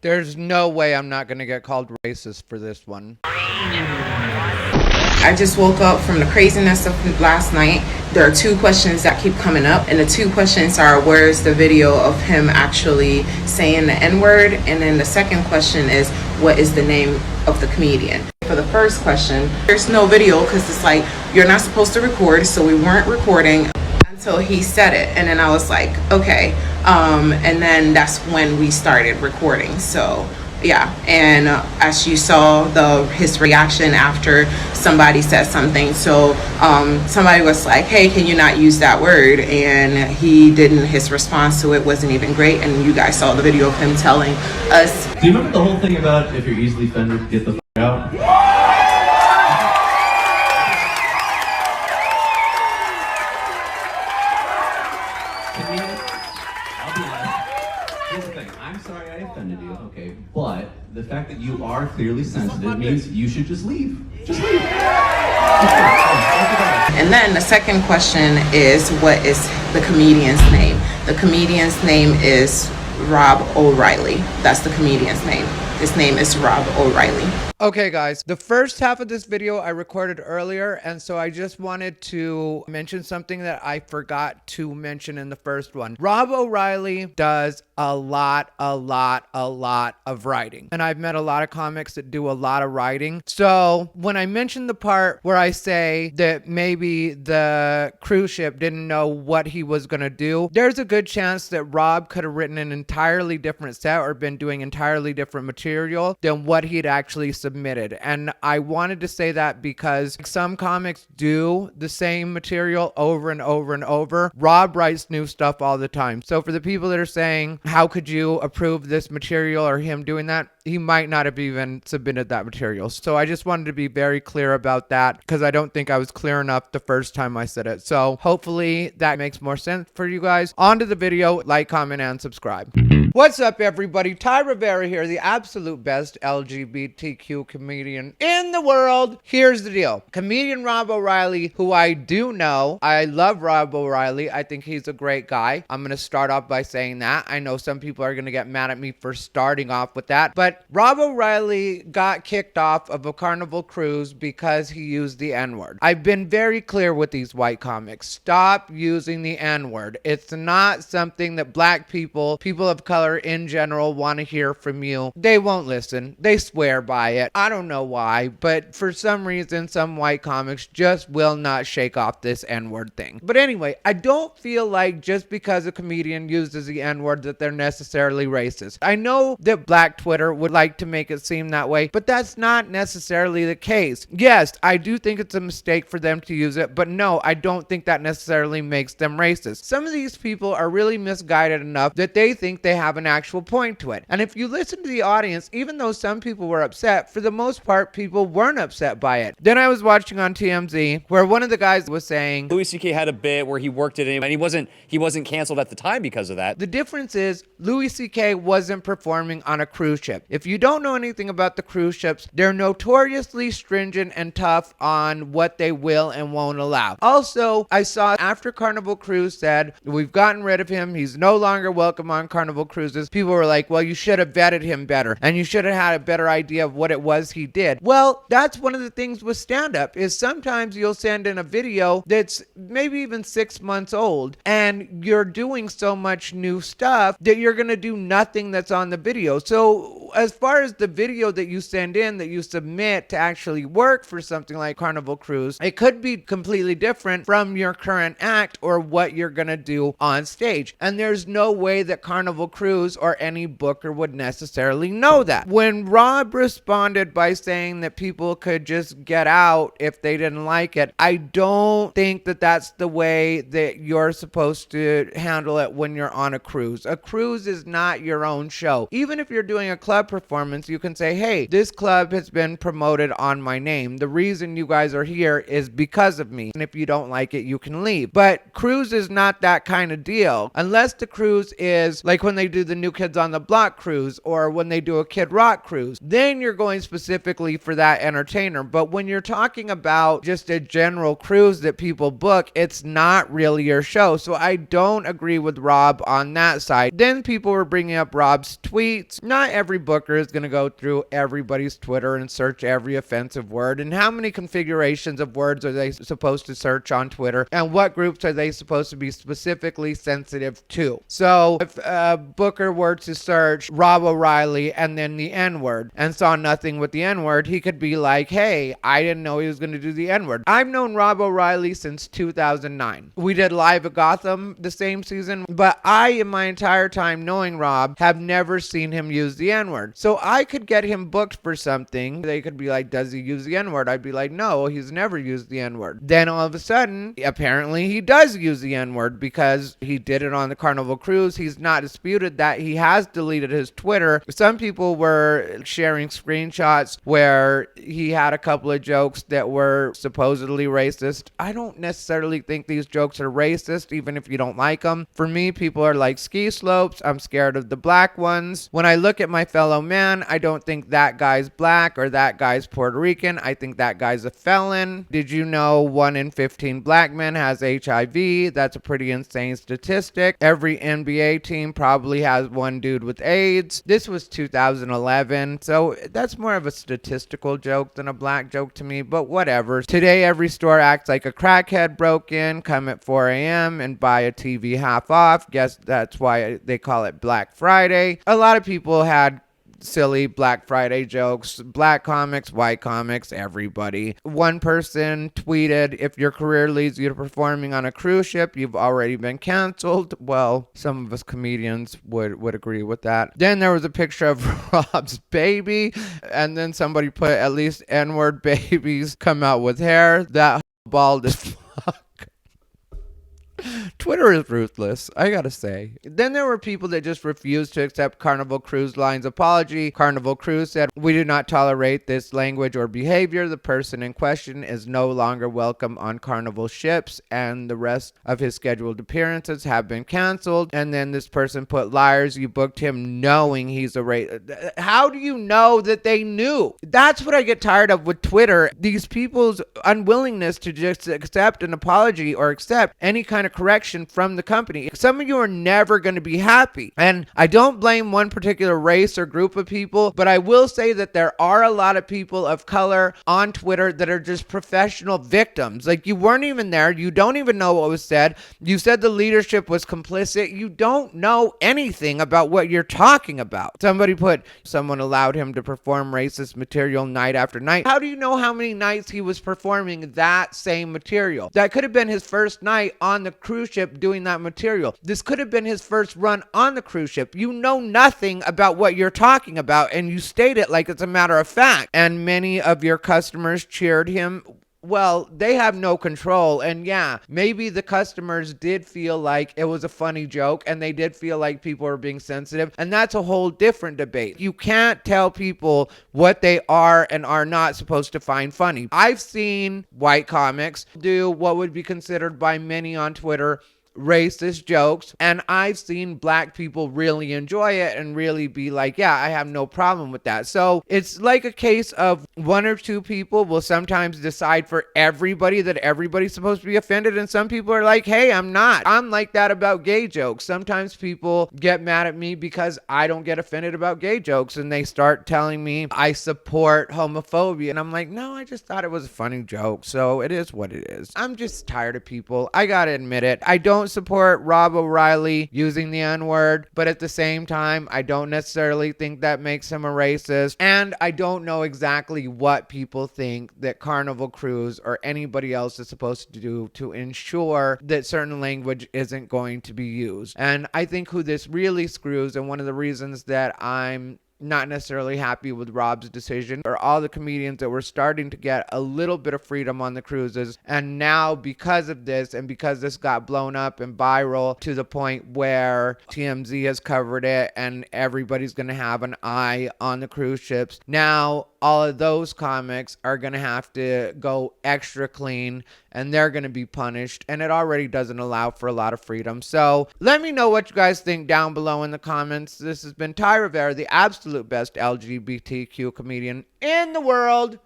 There's no way I'm not gonna get called racist for this one. I just woke up from the craziness of last night. There are two questions that keep coming up, and the two questions are, where's the video of him actually saying the N-word? And then the second question is, what is the name of the comedian? For the first question, there's no video because it's like, you're not supposed to record, so we weren't recording until he said it. And then I was like, okay. And then that's when we started recording. So yeah, and as you saw his reaction after somebody said something. So somebody was like, hey, can you not use that word? And he didn't. His response to it wasn't even great. And you guys saw the video of him telling us. Do you remember the whole thing about if you're easily offended, get the f*** out? Here's the thing. I'm sorry I offended you, okay? But the fact that you are clearly sensitive means you should just leave. Just leave. And then the second question is, what is the comedian's name? The comedian's name is Rob O'Reilly. That's the comedian's name. His name is Rob O'Reilly. Okay guys, the first half of this video I recorded earlier, and so I just wanted to mention something that I forgot to mention in the first one. Rob O'Reilly does a lot of writing, and I've met a lot of comics that do a lot of writing. So when I mentioned the part where I say that maybe the cruise ship didn't know what he was gonna do, there's a good chance that Rob could have written an entirely different set or been doing entirely different material than what he'd actually submitted. And I wanted to say that because some comics do the same material over and over and over. Rob writes new stuff all the time. So for the people that are saying, how could you approve this material or him doing that? He might not have even submitted that material. So I just wanted to be very clear about that because I don't think I was clear enough the first time I said it. So hopefully that makes more sense for you guys. On to the video, like, comment, and subscribe. What's up, everybody? Ty Rivera here, the absolute best LGBTQ comedian in the world. Here's the deal. Comedian Rob O'Reilly, who I do know. I love Rob O'Reilly. I think he's a great guy. I'm going to start off by saying that. I know some people are going to get mad at me for starting off with that, but Rob O'Reilly got kicked off of a Carnival cruise because he used the N-word. I've been very clear with these white comics. Stop using the N-word. It's not something that black people of color in general want to hear from you. They won't listen. They swear by it. I don't know why, but for some reason, some white comics just will not shake off this N-word thing. But anyway, I don't feel like just because a comedian uses the N-word that they're necessarily racist. I know that black Twitter would like to make it seem that way, but that's not necessarily the case. Yes, I do think it's a mistake for them to use it, but no, I don't think that necessarily makes them racist. Some of these people are really misguided enough that they think they have an actual point to it. And if you listen to the audience, even though some people were upset, for the most part, people weren't upset by it. Then I was watching on TMZ where one of the guys was saying Louis C.K. had a bit where he worked it in, and he wasn't canceled at the time because of that. The difference is Louis C.K. wasn't performing on a cruise ship. If you don't know anything about the cruise ships, they're notoriously stringent and tough on what they will and won't allow. Also, I saw after Carnival Cruise said, we've gotten rid of him, he's no longer welcome on Carnival Cruises, people were like, well, you should have vetted him better, and you should have had a better idea of what it was he did. Well, that's one of the things with stand-up, is sometimes you'll send in a video that's maybe even 6 months old, and you're doing so much new stuff that you're gonna do nothing that's on the video. So as far as the video that you send in, that you submit to actually work for something like Carnival Cruise, it could be completely different from your current act or what you're gonna do on stage. And there's no way that Carnival Cruise or any booker would necessarily know that. When Rob responded by saying that people could just get out if they didn't like it, I don't think that that's the way that you're supposed to handle it when you're on a cruise. A cruise is not your own show. Even if you're doing a club performance, you can say, hey, this club has been promoted on my name. The reason you guys are here is because of me. And if you don't like it, you can leave. But cruise is not that kind of deal. Unless the cruise is like when they do the New Kids on the Block cruise or when they do a Kid Rock cruise, then you're going specifically for that entertainer. But when you're talking about just a general cruise that people book, it's not really your show. So I don't agree with Rob on that side. Then people were bringing up Rob's tweets. Not every Booker is going to go through everybody's Twitter and search every offensive word. And how many configurations of words are they supposed to search on Twitter? And what groups are they supposed to be specifically sensitive to? So if Booker were to search Rob O'Reilly and then the N-word and saw nothing with the N-word, he could be like, hey, I didn't know he was going to do the N-word. I've known Rob O'Reilly since 2009. We did Live at Gotham the same season, but I, in my entire time knowing Rob, have never seen him use the N-word. So I could get him booked for something. They could be like, does he use the N-word? I'd be like, no, he's never used the N-word. Then all of a sudden, apparently he does use the N-word because he did it on the Carnival cruise. He's not disputed that. He has deleted his Twitter. Some people were sharing screenshots where he had a couple of jokes that were supposedly racist. I don't necessarily think these jokes are racist, even if you don't like them. For me, people are like ski slopes. I'm scared of the black ones. When I look at my fellow man, I don't think that guy's black or that guy's Puerto Rican. I think that guy's a felon. Did you know 1 in 15 black men has HIV? That's a pretty insane statistic. Every NBA team probably has one dude with AIDS. This was 2011, so that's more of a statistical joke than a black joke to me, but whatever. Today, every store acts like a crackhead broke in, come at 4 a.m. and buy a TV half off. Guess that's why they call it Black Friday. A lot of people had silly Black Friday jokes, black comics, white comics, everybody. One person tweeted, if your career leads you to performing on a cruise ship, you've already been canceled. Well, some of us comedians would agree with that. Then there was a picture of Rob's baby, and then somebody put, at least N-word babies come out with hair. That bald as fuck. Twitter is ruthless, I gotta say. Then there were people that just refused to accept Carnival Cruise Line's apology. Carnival Cruise said, we do not tolerate this language or behavior. The person in question is no longer welcome on Carnival ships, and the rest of his scheduled appearances have been canceled. And then this person put, liars, you booked him knowing he's a racist. How do you know that they knew? That's what I get tired of with Twitter. These people's unwillingness to just accept an apology or accept any kind of correction from the company. Some of you are never going to be happy. And I don't blame one particular race or group of people, but I will say that there are a lot of people of color on Twitter that are just professional victims. Like, you weren't even there. You don't even know what was said. You said the leadership was complicit. You don't know anything about what you're talking about. Somebody put, someone allowed him to perform racist material night after night. How do you know how many nights he was performing that same material? That could have been his first night on the cruise ship doing that material. This could have been his first run on the cruise ship. You know nothing about what you're talking about, and you state it like it's a matter of fact. And many of your customers cheered him. Well, they have no control. And yeah, maybe the customers did feel like it was a funny joke, and they did feel like people were being sensitive. And that's a whole different debate. You can't tell people what they are and are not supposed to find funny. I've seen white comics do what would be considered by many on Twitter racist jokes, and I've seen black people really enjoy it and really be like, yeah, I have no problem with that. So it's like a case of one or two people will sometimes decide for everybody that everybody's supposed to be offended, and some people are like, hey, I'm not. I'm like that about gay jokes. Sometimes people get mad at me because I don't get offended about gay jokes, and they start telling me I support homophobia, and I'm like, no, I just thought it was a funny joke, so it is what it is. I'm just tired of people. I gotta admit it. I don't support Rob O'Reilly using the N-word, but at the same time, I don't necessarily think that makes him a racist, and I don't know exactly what people think that Carnival Cruise or anybody else is supposed to do to ensure that certain language isn't going to be used. And I think who this really screws, and one of the reasons that I'm not necessarily happy with Rob's decision, or all the comedians that were starting to get a little bit of freedom on the cruises. And now, because of this, and because this got blown up and viral to the point where TMZ has covered it and everybody's going to have an eye on the cruise ships, now all of those comics are going to have to go extra clean, and they're going to be punished, and it already doesn't allow for a lot of freedom. So let me know what you guys think down below in the comments. This has been Ty Rivera, the absolute best LGBTQ comedian in the world.